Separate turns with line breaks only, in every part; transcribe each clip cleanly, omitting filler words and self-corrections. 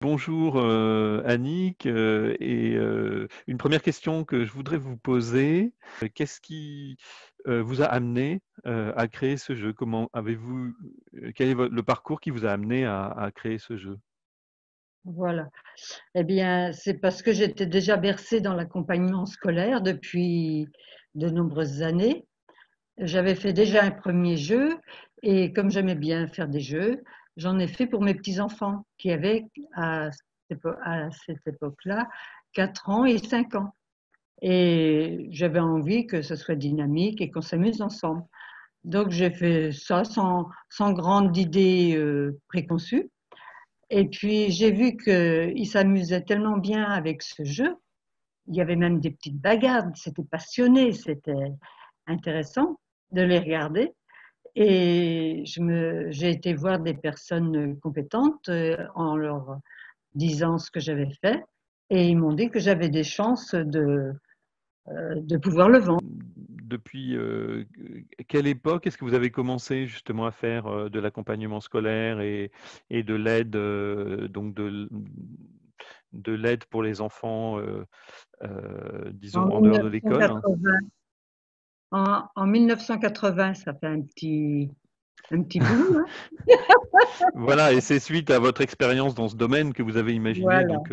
Bonjour Annick, une première question que je voudrais vous poser, qu'est-ce qui vous a amené à créer ce jeu? Comment avez-vous, quel est le parcours qui vous a amené à créer ce jeu?
Voilà. Eh bien, c'est parce que j'étais déjà bercée dans l'accompagnement scolaire depuis de nombreuses années. J'avais fait déjà un premier jeu et comme j'aimais bien faire des jeux, j'en ai fait pour mes petits-enfants qui avaient à cette époque-là 4 ans et 5 ans. Et j'avais envie que ce soit dynamique et qu'on s'amuse ensemble. Donc j'ai fait ça sans grande idée préconçue. Et puis j'ai vu qu'ils s'amusaient tellement bien avec ce jeu. Il y avait même des petites bagarres, c'était passionné, c'était intéressant de les regarder. Et j'ai été voir des personnes compétentes en leur disant ce que j'avais fait. Et ils m'ont dit que j'avais des chances de pouvoir le vendre.
Depuis quelle époque est-ce que vous avez commencé justement à faire de l'accompagnement scolaire et de l'aide, donc de l'aide pour les enfants,
En
disons en dehors de l'école, hein?
1980, en 1980, ça fait un petit bout, hein.
Voilà, et c'est suite à votre expérience dans ce domaine que vous avez imaginé
Voilà,
donc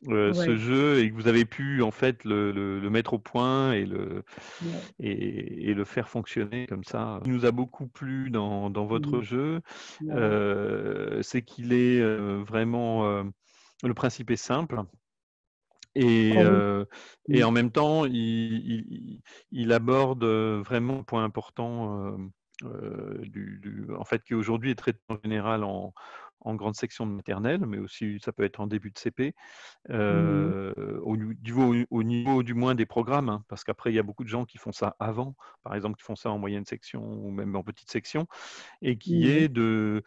ce
ouais.
jeu et que vous avez pu en fait le mettre au point
Ouais.
et le faire fonctionner comme ça. Ce qui nous a beaucoup plu dans votre
Mm.
jeu,
Ouais.
c'est qu'il est vraiment, le principe est simple et,
Oh oui.
heu, et en même temps, il aborde vraiment un point important en fait, qui aujourd'hui est traité en général en grande section de maternelle, mais aussi ça peut être en début de CP,
Mhm.
au niveau du moins des programmes, hein, parce qu'après il y a beaucoup de gens qui font ça avant, par exemple qui font ça en moyenne section ou même en petite section, et qui
Mhm.
est de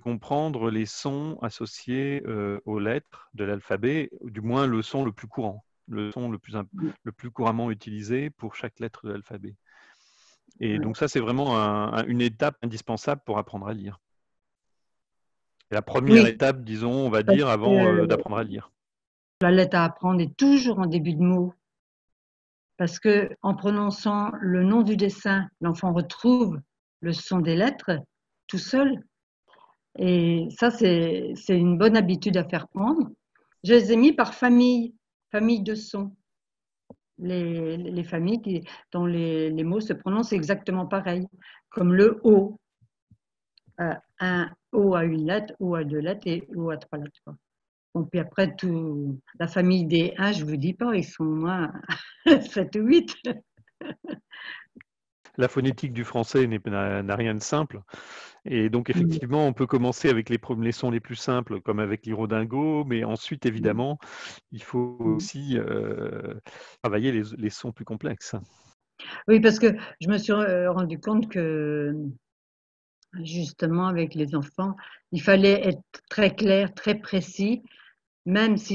comprendre les sons associés aux lettres de l'alphabet, ou du moins le son le plus courant, le son le plus couramment utilisé pour chaque lettre de l'alphabet. Et
Ouais.
donc ça, c'est vraiment une étape indispensable pour apprendre à lire. La première
Oui,
étape, disons, on va
parce
dire, avant
que
d'apprendre à lire.
la lettre à apprendre est toujours en début de mot, parce que en prononçant le nom du dessin, l'enfant retrouve le son des lettres tout seul. Et ça, c'est une bonne habitude à faire prendre. Je les ai mis par famille, famille de sons. Les familles dont les mots se prononcent exactement pareil, comme le O. Un O à une lettre, O à deux lettres et O à trois lettres. Bon, puis après, la famille des 1, je ne vous dis pas, ils sont au moins 7 ou 8.
La phonétique du français n'a rien de simple. Et donc,
Mm.
effectivement, on peut commencer avec les sons les plus simples, comme avec l'irodingo, mais ensuite, évidemment, il faut aussi travailler les sons plus complexes.
Oui, parce que je me suis rendu compte que justement, avec les enfants, il fallait être très clair, très précis, même si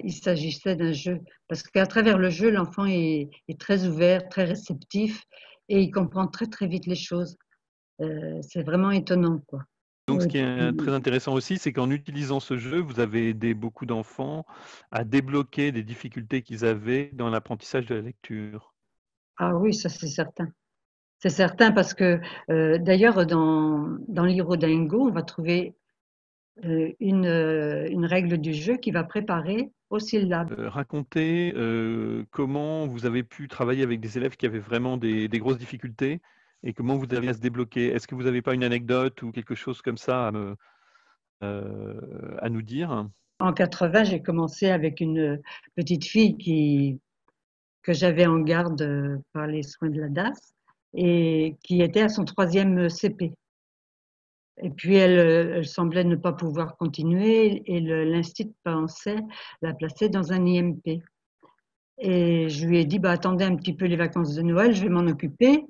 il s'agissait d'un jeu. Parce qu'à travers le jeu, l'enfant est très ouvert, très réceptif et il comprend très, très vite les choses. C'est vraiment étonnant, quoi.
Donc, ce
Et
qui est très
puis,
intéressant aussi, c'est qu'en utilisant ce jeu, vous avez aidé beaucoup d'enfants à débloquer des difficultés qu'ils avaient dans l'apprentissage de la lecture.
ah oui, ça c'est certain. C'est certain parce que d'ailleurs, dans l'Irodingo, on va trouver une règle du jeu qui va préparer aux syllabes.
Racontez comment vous avez pu travailler avec des élèves qui avaient vraiment des grosses difficultés et comment vous avez à se débloquer. Est-ce que vous n'avez pas une anecdote ou quelque chose comme ça à nous dire?
En 80, j'ai commencé avec une petite fille que j'avais en garde par les soins de la DAS et qui était à son troisième CP. Et puis elle semblait ne pas pouvoir continuer et l'institut pensait la placer dans un IMP. Et je lui ai dit, bah, attendez un petit peu les vacances de Noël, je vais m'en occuper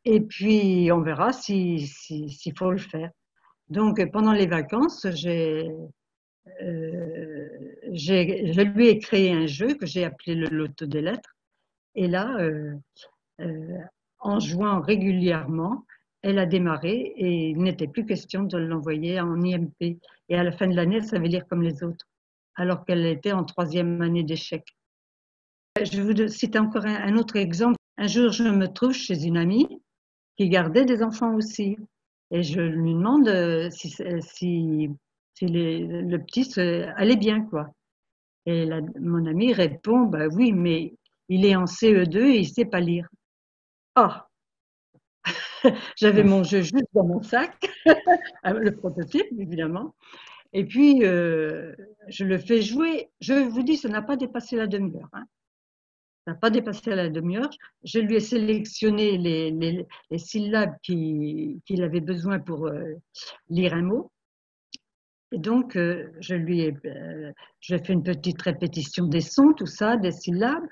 et puis on verra s'il faut le faire. Donc pendant les vacances, je lui ai créé un jeu que j'ai appelé le loto des lettres. Et là, euh, en jouant régulièrement, elle a démarré et il n'était plus question de l'envoyer en IMP. Et à la fin de l'année, elle savait lire comme les autres, alors qu'elle était en 3e année d'échec. Je vais vous citer encore un autre exemple. Un jour, je me trouve chez une amie qui gardait des enfants aussi. Et je lui demande si le petit allait bien, quoi. Et mon ami répond, bah oui, mais il est en CE2 et il ne sait pas lire. Oh, j'avais mon jeu juste dans mon sac, le prototype, évidemment. Et puis, je le fais jouer. Je vous dis, ça n'a pas dépassé la demi-heure. Hein. Ça n'a pas dépassé la demi-heure. Je lui ai sélectionné les syllabes qu'il avait besoin pour lire un mot. Et donc, je fait une petite répétition des sons, tout ça, des syllabes.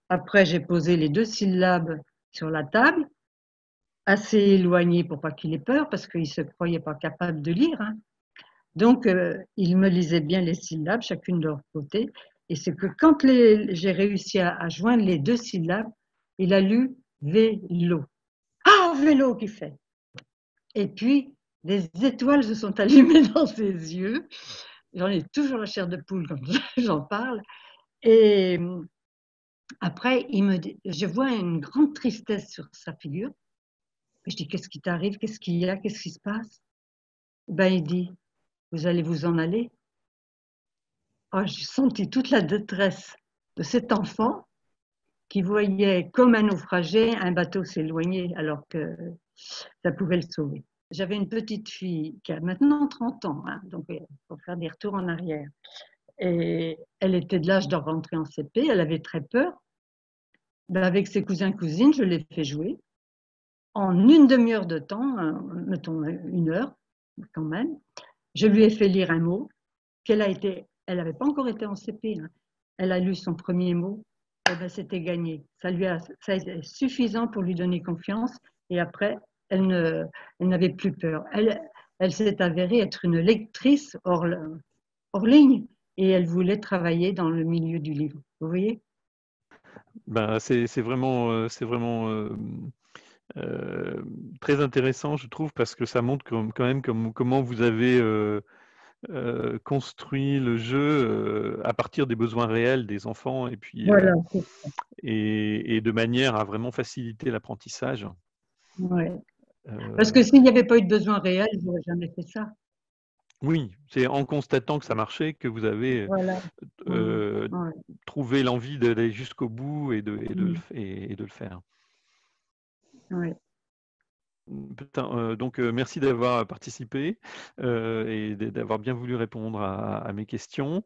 Après, j'ai posé les 2 syllabes sur la table, assez éloignées pour pas qu'il ait peur, parce qu'il se croyait pas capable de lire. Hein. Donc, il me lisait bien les syllabes, chacune de leur côté. Et c'est que quand j'ai réussi à joindre les 2 syllabes, il a lu vélo. Ah, vélo qui fait. Et puis, des étoiles se sont allumées dans ses yeux. J'en ai toujours la chair de poule quand j'en parle. Et après, je vois une grande tristesse sur sa figure. Je dis, qu'est-ce qui t'arrive? Qu'est-ce qu'il y a? Qu'est-ce qui se passe? Ben, il dit, vous allez vous en aller. Oh, j'ai senti toute la détresse de cet enfant qui voyait comme un naufragé un bateau s'éloigner alors que ça pouvait le sauver. J'avais une petite fille qui a maintenant 30 ans, hein, donc il faut faire des retours en arrière. Et elle était de l'âge de rentrer en CP, elle avait très peur. Ben, avec ses cousins-cousines, je l'ai fait jouer. En une demi-heure de temps, mettons 1 heure quand même, je lui ai fait lire un mot elle n'avait pas encore été en CP. Hein. Elle a lu son premier mot, et ben c'était gagné. Ça a été suffisant pour lui donner confiance. Et après, elle n'avait plus peur. Elle s'est avérée être une lectrice hors ligne et elle voulait travailler dans le milieu du livre. Vous voyez?
Ben, c'est vraiment, très intéressant, je trouve, parce que ça montre quand même comment vous avez construit le jeu à partir des besoins réels des enfants et puis
Voilà.
et de manière à vraiment faciliter l'apprentissage.
Ouais. Parce que
Euh,
s'il n'y avait pas eu de besoin réel, je n'aurais jamais fait ça.
oui, c'est en constatant que ça marchait que vous avez
Voilà.
euh,
Ouais.
trouvé l'envie d'aller jusqu'au bout
Mm.
et de le faire.
Ouais.
Donc, merci d'avoir participé et d'avoir bien voulu répondre à mes questions.